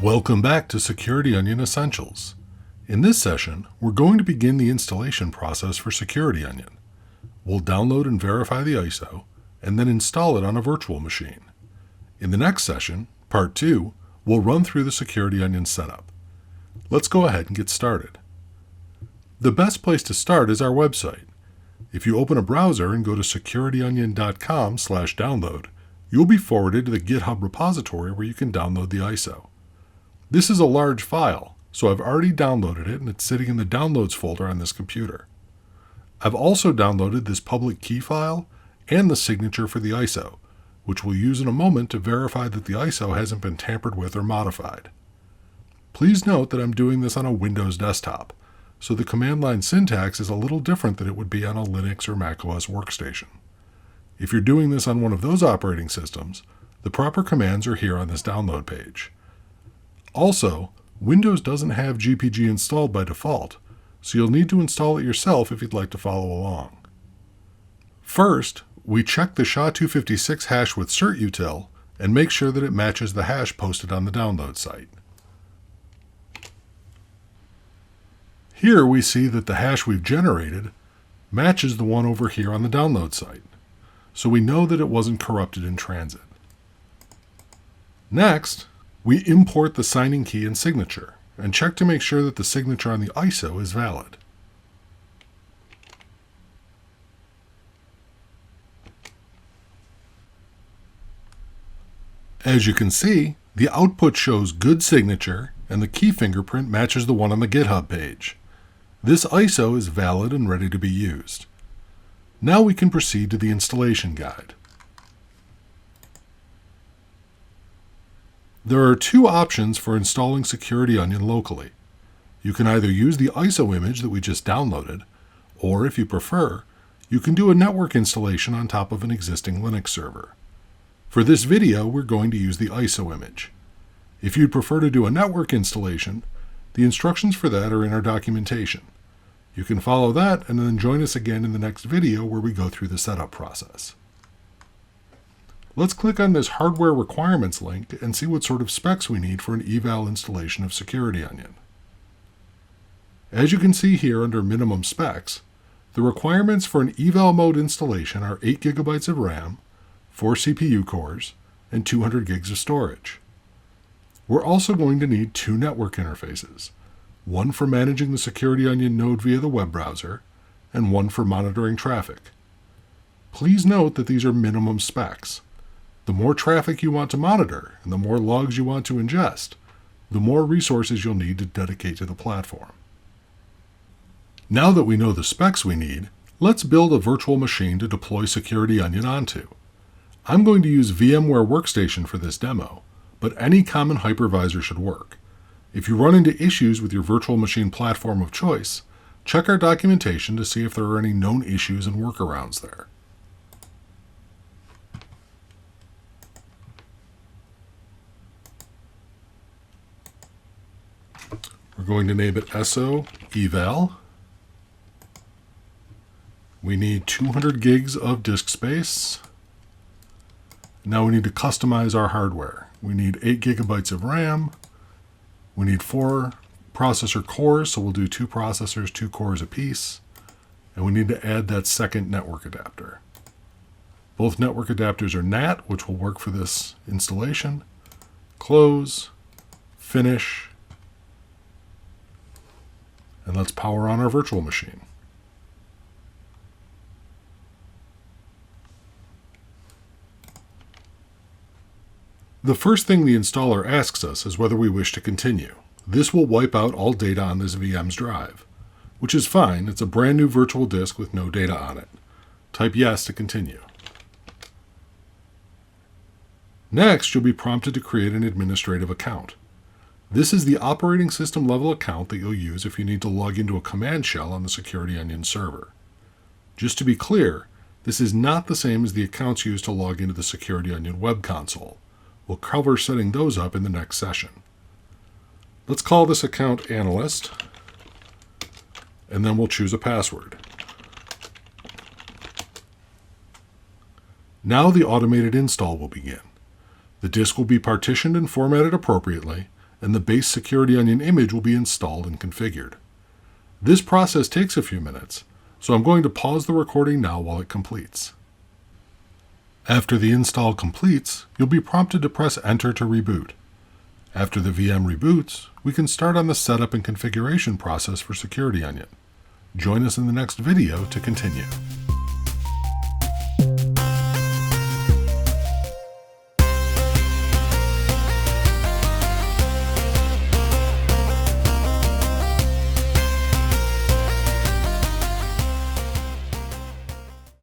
Welcome back to Security Onion Essentials. In this session, we're going to begin the installation process for Security Onion. We'll download and verify the ISO, and then install it on a virtual machine. In the next session, Part 2, we'll run through the Security Onion setup. Let's go ahead and get started. The best place to start is our website. If you open a browser and go to securityonion.com/download, you'll be forwarded to the GitHub repository where you can download the ISO. This is a large file, so I've already downloaded it and it's sitting in the Downloads folder on this computer. I've also downloaded this public key file and the signature for the ISO, which we'll use in a moment to verify that the ISO hasn't been tampered with or modified. Please note that I'm doing this on a Windows desktop, so the command line syntax is a little different than it would be on a Linux or macOS workstation. If you're doing this on one of those operating systems, the proper commands are here on this download page. Also, Windows doesn't have GPG installed by default, so you'll need to install it yourself if you'd like to follow along. First, we check the SHA-256 hash with certutil and make sure that it matches the hash posted on the download site. Here we see that the hash we've generated matches the one over here on the download site, so we know that it wasn't corrupted in transit. Next, we import the signing key and signature, and check to make sure that the signature on the ISO is valid. As you can see, the output shows good signature, and the key fingerprint matches the one on the GitHub page. This ISO is valid and ready to be used. Now we can proceed to the installation guide. There are two options for installing Security Onion locally. You can either use the ISO image that we just downloaded, or if you prefer, you can do a network installation on top of an existing Linux server. For this video, we're going to use the ISO image. If you'd prefer to do a network installation, the instructions for that are in our documentation. You can follow that and then join us again in the next video where we go through the setup process. Let's click on this Hardware Requirements link and see what sort of specs we need for an eval installation of Security Onion. As you can see here under Minimum Specs, the requirements for an eval mode installation are 8 GB of RAM, 4 CPU cores, and 200 gigs of storage. We're also going to need 2 network interfaces, one for managing the Security Onion node via the web browser, and one for monitoring traffic. Please note that these are minimum specs. The more traffic you want to monitor and the more logs you want to ingest, the more resources you'll need to dedicate to the platform. Now that we know the specs we need, let's build a virtual machine to deploy Security Onion onto. I'm going to use VMware Workstation for this demo, but any common hypervisor should work. If you run into issues with your virtual machine platform of choice, check our documentation to see if there are any known issues and workarounds there. We're going to name it SO eval. We need 200 gigs of disk space. Now we need to customize our hardware. We need 8 GB of RAM. We need 4 processor cores, so we'll do 2 processors, 2 cores apiece. And we need to add that second network adapter. Both network adapters are NAT, which will work for this installation. Close, finish, and let's power on our virtual machine. The first thing the installer asks us is whether we wish to continue. This will wipe out all data on this VM's drive, which is fine. It's a brand new virtual disk with no data on it. Type yes to continue. Next, you'll be prompted to create an administrative account. This is the operating system level account that you'll use if you need to log into a command shell on the Security Onion server. Just to be clear, this is not the same as the accounts used to log into the Security Onion web console. We'll cover setting those up in the next session. Let's call this account Analyst, and then we'll choose a password. Now the automated install will begin. The disk will be partitioned and formatted appropriately, and the base Security Onion image will be installed and configured. This process takes a few minutes, so I'm going to pause the recording now while it completes. After the install completes, you'll be prompted to press Enter to reboot. After the VM reboots, we can start on the setup and configuration process for Security Onion. Join us in the next video to continue.